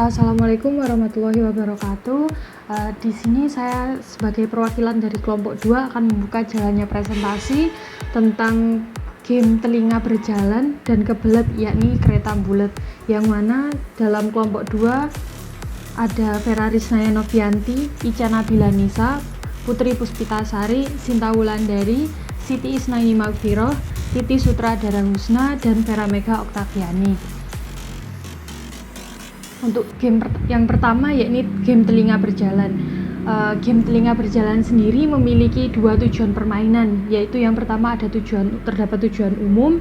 Assalamualaikum warahmatullahi wabarakatuh. Di sini saya sebagai perwakilan dari kelompok 2 akan membuka jalannya presentasi tentang game telinga berjalan dan kebelet, yakni kereta bulet, yang mana dalam kelompok 2 ada Vera Risnaya Novianti, Ica Nabila Nisa, Putri Puspitasari, Sinta Wulandari, Siti Isnaini Magfiroh, Titi Sutradara Husna, dan Vera Mega Oktaviani. Untuk game yang pertama yakni game telinga berjalan. Game telinga berjalan sendiri memiliki 2 tujuan permainan, yaitu yang pertama terdapat tujuan umum,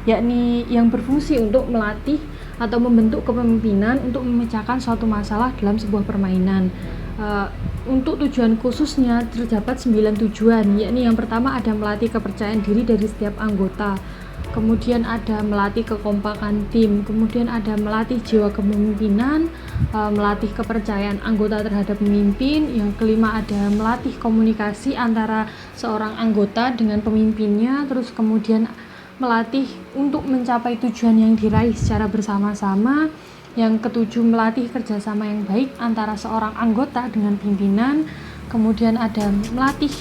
yakni yang berfungsi untuk melatih atau membentuk kepemimpinan untuk memecahkan suatu masalah dalam sebuah permainan. Untuk tujuan khususnya terdapat 9 tujuan, yakni yang pertama ada melatih kepercayaan diri dari setiap anggota, kemudian ada melatih kekompakan tim, kemudian ada melatih jiwa kepemimpinan, melatih kepercayaan anggota terhadap pemimpin, yang kelima ada melatih komunikasi antara seorang anggota dengan pemimpinnya, terus kemudian melatih untuk mencapai tujuan yang diraih secara bersama-sama, yang ketujuh melatih kerjasama yang baik antara seorang anggota dengan pimpinan, kemudian ada melatih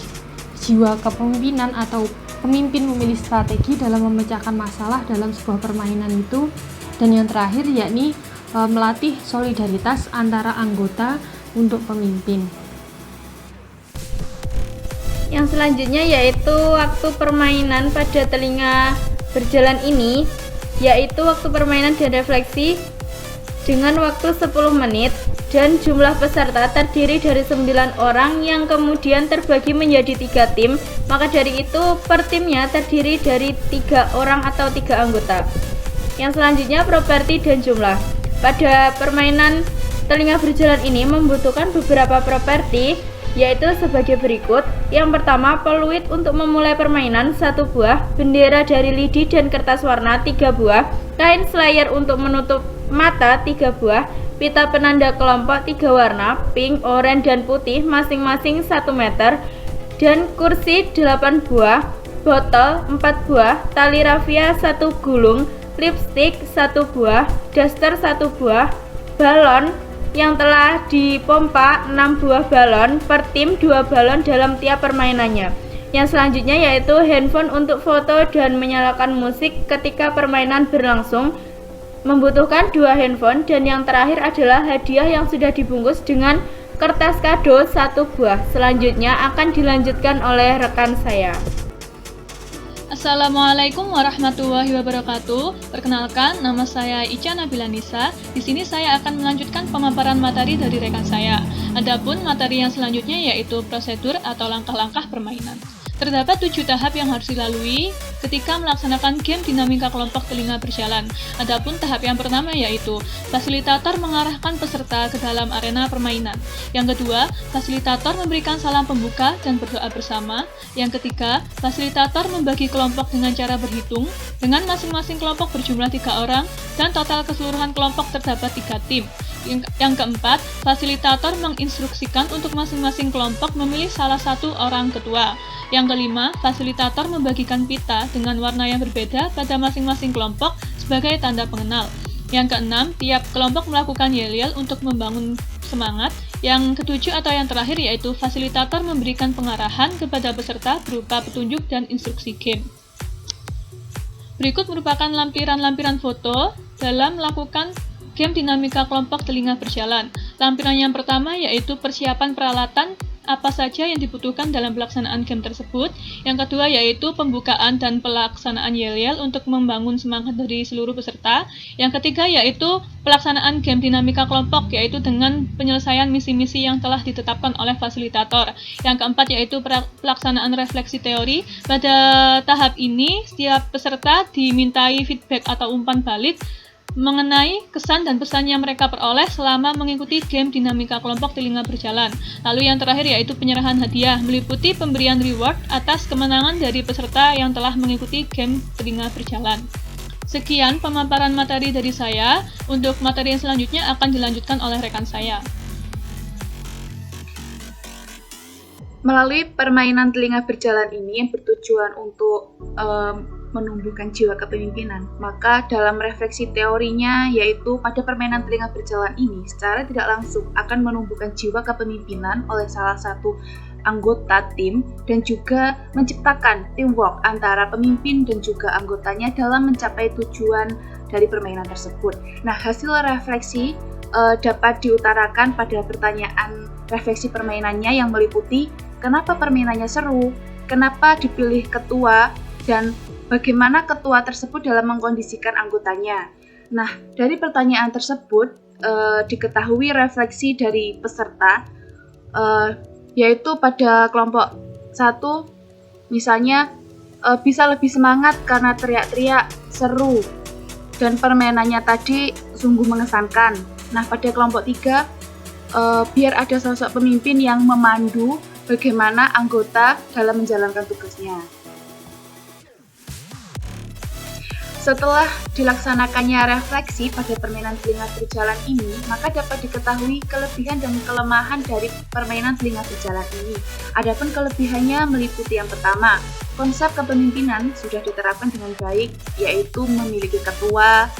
jiwa kepemimpinan atau pemimpin memilih strategi dalam memecahkan masalah dalam sebuah permainan itu, dan yang terakhir yakni melatih solidaritas antara anggota untuk pemimpin. Yang selanjutnya yaitu waktu permainan pada telinga berjalan ini, yaitu waktu permainan dan refleksi dengan waktu 10 menit dan jumlah peserta terdiri dari 9 orang yang kemudian terbagi menjadi 3 tim. Maka dari itu per timnya terdiri dari 3 orang atau 3 anggota. Yang selanjutnya properti dan jumlah. Pada permainan telinga berjalan ini membutuhkan beberapa properti, yaitu sebagai berikut. Yang pertama, peluit untuk memulai permainan 1 buah, bendera dari lidi dan kertas warna 3 buah, kain slayer untuk menutup mata 3 buah, pita penanda kelompok 3 warna, pink, oranye, dan putih masing-masing 1 meter, dan kursi 8 buah, botol 4 buah, tali rafia 1 gulung, lipstick 1 buah, daster 1 buah, balon yang telah dipompa 6 buah balon, per tim 2 balon dalam tiap permainannya. Yang selanjutnya yaitu handphone untuk foto dan menyalakan musik ketika permainan berlangsung, membutuhkan 2 handphone, dan yang terakhir adalah hadiah yang sudah dibungkus dengan kertas kado 1 buah. Selanjutnya akan dilanjutkan oleh rekan saya. Assalamualaikum warahmatullahi wabarakatuh. Perkenalkan, nama saya Ica Nabila Nisa. Di sini saya akan melanjutkan pemaparan materi dari rekan saya. Adapun materi yang selanjutnya yaitu prosedur atau langkah-langkah permainan. Terdapat 7 tahap yang harus dilalui ketika melaksanakan game dinamika kelompok telinga berjalan. Adapun tahap yang pertama yaitu fasilitator mengarahkan peserta ke dalam arena permainan. Yang kedua, fasilitator memberikan salam pembuka dan berdoa bersama. Yang ketiga, fasilitator membagi kelompok dengan cara berhitung, dengan masing-masing kelompok berjumlah 3 orang dan total keseluruhan kelompok terdapat 3 tim. Yang keempat, fasilitator menginstruksikan untuk masing-masing kelompok memilih salah satu orang ketua. Yang kelima, fasilitator membagikan pita dengan warna yang berbeda pada masing-masing kelompok sebagai tanda pengenal. Yang keenam, tiap kelompok melakukan yel-yel untuk membangun semangat. Yang ketujuh atau yang terakhir yaitu fasilitator memberikan pengarahan kepada peserta berupa petunjuk dan instruksi game. Berikut merupakan lampiran-lampiran foto dalam melakukan game dinamika kelompok telinga berjalan. Lampiran yang pertama yaitu persiapan peralatan apa saja yang dibutuhkan dalam pelaksanaan game tersebut. Yang kedua yaitu pembukaan dan pelaksanaan yel-yel untuk membangun semangat dari seluruh peserta. Yang ketiga yaitu pelaksanaan game dinamika kelompok, yaitu dengan penyelesaian misi-misi yang telah ditetapkan oleh fasilitator. Yang keempat yaitu pelaksanaan refleksi teori. Pada tahap ini setiap peserta dimintai feedback atau umpan balik mengenai kesan dan pesan yang mereka peroleh selama mengikuti game dinamika kelompok telinga berjalan. Lalu yang terakhir yaitu penyerahan hadiah, meliputi pemberian reward atas kemenangan dari peserta yang telah mengikuti game telinga berjalan. Sekian pemaparan materi dari saya. Untuk materi yang selanjutnya akan dilanjutkan oleh rekan saya. Melalui permainan telinga berjalan ini yang bertujuan untuk menumbuhkan jiwa kepemimpinan. Maka dalam refleksi teorinya yaitu pada permainan telinga berjalan ini secara tidak langsung akan menumbuhkan jiwa kepemimpinan oleh salah satu anggota tim dan juga menciptakan teamwork antara pemimpin dan juga anggotanya dalam mencapai tujuan dari permainan tersebut. Nah, hasil refleksi dapat diutarakan pada pertanyaan refleksi permainannya yang meliputi kenapa permainannya seru, kenapa dipilih ketua, dan bagaimana ketua tersebut dalam mengkondisikan anggotanya. Nah, dari pertanyaan tersebut diketahui refleksi dari peserta yaitu pada kelompok 1 misalnya bisa lebih semangat karena teriak-teriak seru dan permainannya tadi sungguh mengesankan. Nah, pada kelompok 3 biar ada sosok pemimpin yang memandu bagaimana anggota dalam menjalankan tugasnya. Setelah dilaksanakannya refleksi pada permainan telinga berjalan ini, maka dapat diketahui kelebihan dan kelemahan dari permainan telinga berjalan ini. Adapun kelebihannya meliputi yang pertama, konsep kepemimpinan sudah diterapkan dengan baik, yaitu memiliki ketua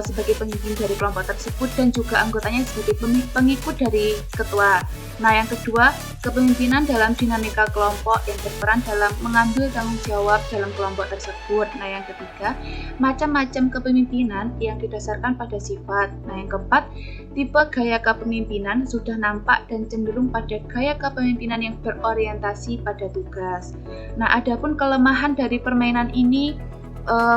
sebagai pemimpin dari kelompok tersebut dan juga anggotanya sebagai pengikut dari ketua. Nah, yang kedua, kepemimpinan dalam dinamika kelompok yang berperan dalam mengambil tanggung jawab dalam kelompok tersebut. Nah, yang ketiga, macam-macam kepemimpinan yang didasarkan pada sifat. Nah, yang keempat, tipe gaya kepemimpinan sudah nampak dan cenderung pada gaya kepemimpinan yang berorientasi pada tugas. Nah, adapun kelemahan dari permainan ini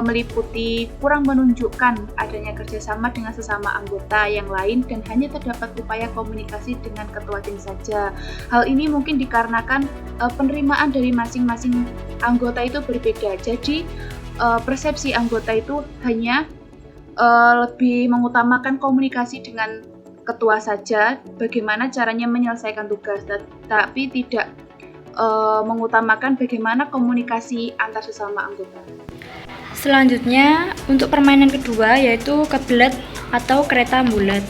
meliputi kurang menunjukkan adanya kerjasama dengan sesama anggota yang lain dan hanya terdapat upaya komunikasi dengan ketua tim saja. Hal ini mungkin dikarenakan penerimaan dari masing-masing anggota itu berbeda. Jadi persepsi anggota itu hanya lebih mengutamakan komunikasi dengan ketua saja, bagaimana caranya menyelesaikan tugas, tapi tidak mengutamakan bagaimana komunikasi antar sesama anggota. Selanjutnya, untuk permainan kedua yaitu kebelet atau kereta bulat.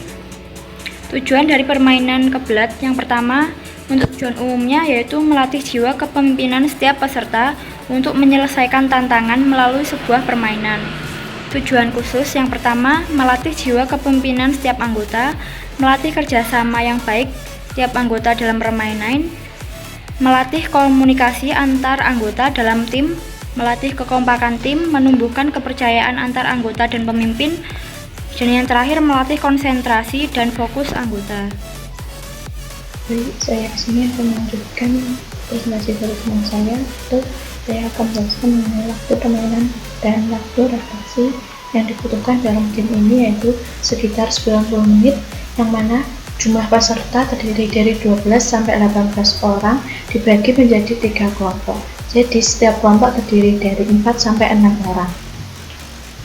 Tujuan dari permainan kebelet yang pertama, untuk tujuan umumnya yaitu melatih jiwa kepemimpinan setiap peserta untuk menyelesaikan tantangan melalui sebuah permainan. Tujuan khusus yang pertama, melatih jiwa kepemimpinan setiap anggota, melatih kerjasama yang baik setiap anggota dalam permainan, melatih komunikasi antar anggota dalam tim, melatih kekompakan tim, menumbuhkan kepercayaan antar anggota dan pemimpin, dan yang terakhir melatih konsentrasi dan fokus anggota. Jadi saya kesini akan melanjutkan presentasi dari teman saya. Saya akan menjelaskan mengenai waktu permainan dan waktu refleksi yang dibutuhkan dalam game ini, yaitu sekitar 90 menit, yang mana jumlah peserta terdiri dari 12 sampai 18 orang dibagi menjadi 3 kelompok. Jadi setiap kelompok terdiri dari 4 sampai 6 orang.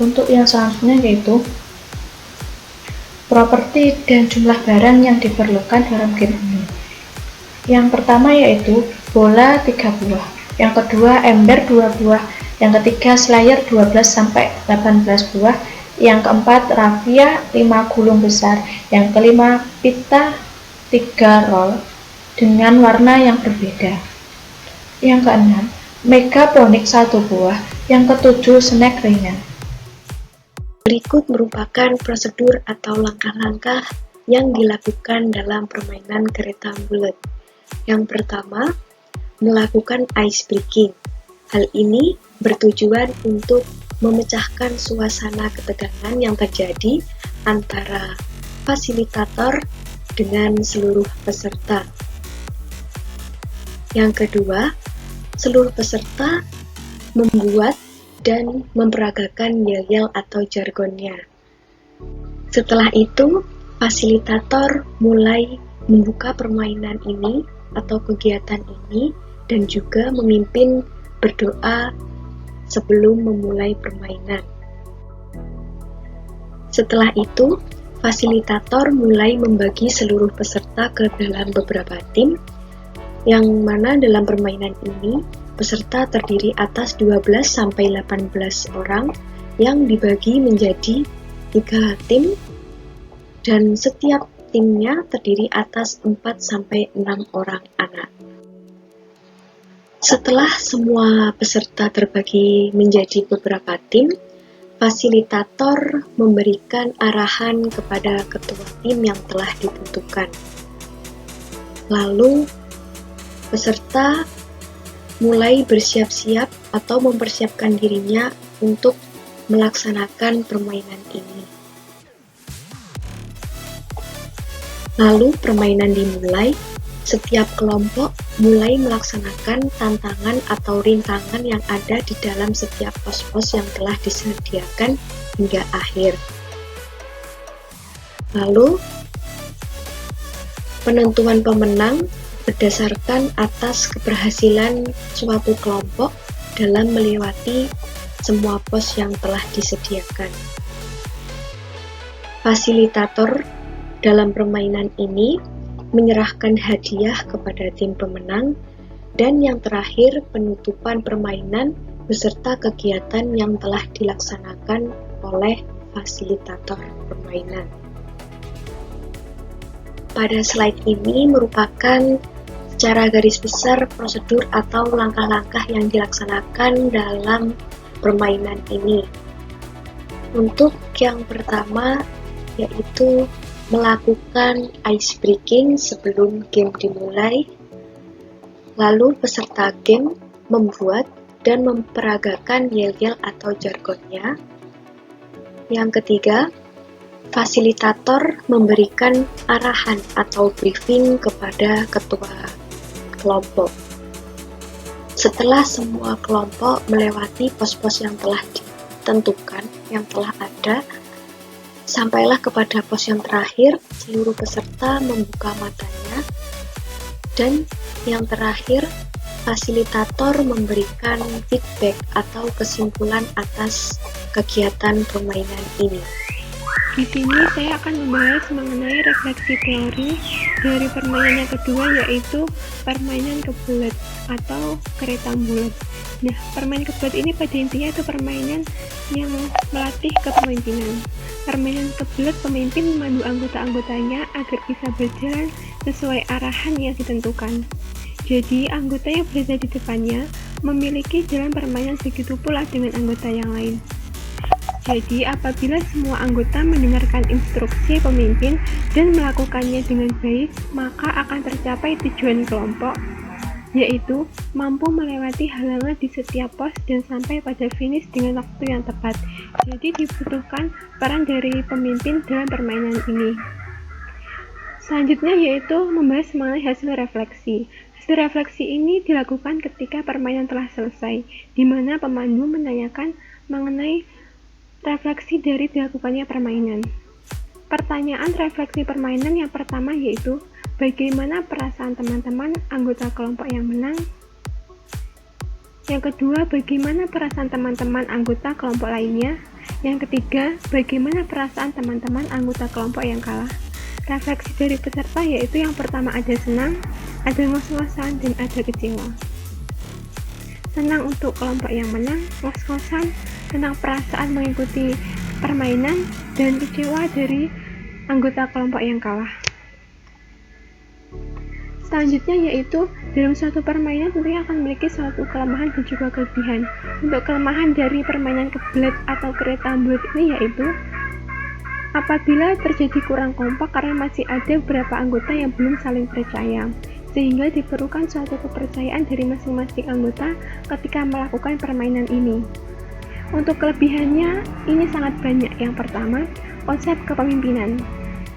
Untuk yang selanjutnya yaitu properti dan jumlah barang yang diperlukan dalam game ini. Yang pertama yaitu bola 3 buah, yang kedua ember 2 buah, yang ketiga slayer 12 sampai 18 buah, yang keempat raffia 5 gulung besar, yang kelima pita 3 roll dengan warna yang berbeda. Yang keenam, megaponik 1 buah, yang ketujuh snack ringan. Berikut merupakan prosedur atau langkah-langkah yang dilakukan dalam permainan kereta bulat. Yang pertama, melakukan ice breaking. Hal ini bertujuan untuk memecahkan suasana ketegangan yang terjadi antara fasilitator dengan seluruh peserta. Yang kedua, seluruh peserta membuat dan memperagakan yel-yel atau jargonnya. Setelah itu, fasilitator mulai membuka permainan ini atau kegiatan ini dan juga memimpin berdoa sebelum memulai permainan. Setelah itu, fasilitator mulai membagi seluruh peserta ke dalam beberapa tim, yang mana dalam permainan ini peserta terdiri atas 12 sampai 18 orang yang dibagi menjadi 3 tim dan setiap timnya terdiri atas 4 sampai 6 orang anak. Setelah semua peserta terbagi menjadi beberapa tim, fasilitator memberikan arahan kepada ketua tim yang telah ditentukan. Lalu, peserta mulai bersiap-siap atau mempersiapkan dirinya untuk melaksanakan permainan ini. Lalu, permainan dimulai. Setiap kelompok mulai melaksanakan tantangan atau rintangan yang ada di dalam setiap pos-pos yang telah disediakan hingga akhir. Lalu, penentuan pemenang berdasarkan atas keberhasilan suatu kelompok dalam melewati semua pos yang telah disediakan. Fasilitator dalam permainan ini menyerahkan hadiah kepada tim pemenang, dan yang terakhir penutupan permainan beserta kegiatan yang telah dilaksanakan oleh fasilitator permainan. Pada slide ini merupakan secara garis besar prosedur atau langkah-langkah yang dilaksanakan dalam permainan ini. Untuk yang pertama yaitu melakukan ice breaking sebelum game dimulai. Lalu peserta game membuat dan memperagakan yel-yel atau jargonnya. Yang ketiga, fasilitator memberikan arahan atau briefing kepada ketua kelompok. Setelah semua kelompok melewati pos-pos yang telah ditentukan, yang telah ada, sampailah kepada pos yang terakhir, seluruh peserta membuka matanya, dan yang terakhir, fasilitator memberikan feedback atau kesimpulan atas kegiatan permainan ini. Di sini saya akan membahas mengenai refleksi teori dari permainan yang kedua, yaitu permainan kebelet atau kereta bulat. Nah, permainan kebelet ini pada intinya itu permainan yang melatih kepemimpinan. Permainan kebelet, pemimpin memandu anggota-anggotanya agar bisa berjalan sesuai arahan yang ditentukan. Jadi, anggota yang berada di depannya memiliki jalan permainan begitu pula dengan anggota yang lain. Jadi, apabila semua anggota mendengarkan instruksi pemimpin dan melakukannya dengan baik, maka akan tercapai tujuan kelompok, yaitu mampu melewati halangan di setiap pos dan sampai pada finish dengan waktu yang tepat. Jadi dibutuhkan peran dari pemimpin dalam permainan ini. Selanjutnya yaitu membahas mengenai hasil refleksi. Hasil refleksi ini dilakukan ketika permainan telah selesai, di mana pemandu menanyakan mengenai refleksi dari dilakukannya permainan. Pertanyaan refleksi permainan yang pertama yaitu, bagaimana perasaan teman-teman anggota kelompok yang menang? Yang kedua, bagaimana perasaan teman-teman anggota kelompok lainnya? Yang ketiga, bagaimana perasaan teman-teman anggota kelompok yang kalah? Refleksi dari peserta yaitu yang pertama ada senang, ada ngos-ngosan, dan ada kecewa. Senang untuk kelompok yang menang, ngos-ngosan tentang perasaan mengikuti permainan, dan kecewa dari anggota kelompok yang kalah. Selanjutnya yaitu dalam suatu permainan tentunya akan memiliki suatu kelemahan dan juga kelebihan. Untuk kelemahan dari permainan kebelet atau kereta bulat ini yaitu apabila terjadi kurang kompak karena masih ada beberapa anggota yang belum saling percaya, sehingga diperlukan suatu kepercayaan dari masing-masing anggota ketika melakukan permainan ini. Untuk kelebihannya ini sangat banyak. Yang pertama, konsep kepemimpinan,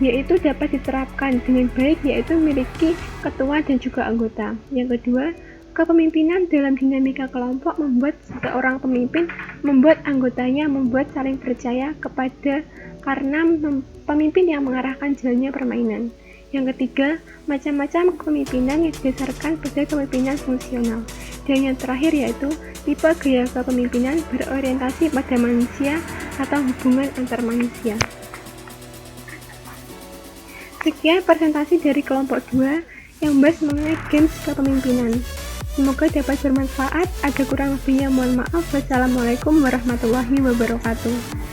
yaitu dapat diterapkan dengan baik, yaitu memiliki ketua dan juga anggota. Yang kedua, kepemimpinan dalam dinamika kelompok membuat seorang pemimpin membuat anggotanya membuat saling percaya kepada karena pemimpin yang mengarahkan jalannya permainan. Yang ketiga, macam-macam kepemimpinan yang didasarkan pada kepemimpinan fungsional. Dan yang terakhir yaitu tipe gaya kepemimpinan berorientasi pada manusia atau hubungan antar manusia. Sekian presentasi dari kelompok 2 yang membahas mengenai games kepemimpinan. Semoga dapat bermanfaat. Ada kurang lebihnya mohon maaf. Wassalamualaikum warahmatullahi wabarakatuh.